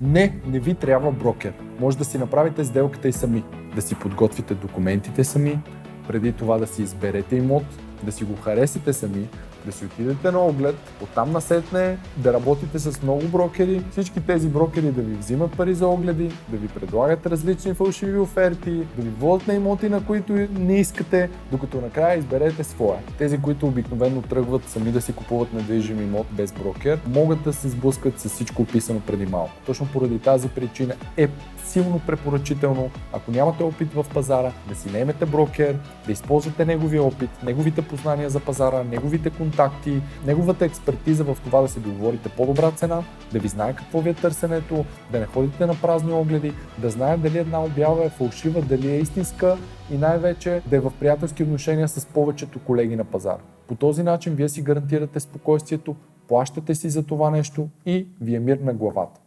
Не ви трябва брокер. Може да си направите сделката и сами. Да си подготвите документите сами, преди това да си изберете имот, да си го харесате сами, да си отидете на оглед, оттам насетне да работите с много брокери, всички тези брокери да ви взимат пари за огледи, да ви предлагат различни фалшиви оферти, да ви водят на имоти, на които не искате, докато накрая изберете своя. Тези, които обикновено тръгват сами да си купуват недвижим имот без брокер, могат да се сблъскат с всичко описано преди малко. Точно поради тази причина е силно препоръчително, ако нямате опит в пазара, да си наемете брокер, да използвате неговия опит, неговите познания за пазара, неговите контакти, неговата експертиза в това да се договорите по-добра цена, да ви знае какво ви е търсенето, да не ходите на празни огледи, да знае дали една обява е фалшива, дали е истинска и най-вече да е в приятелски отношения с повечето колеги на пазара. По този начин вие си гарантирате спокойствието, плащате си за това нещо и ви е мир на главата.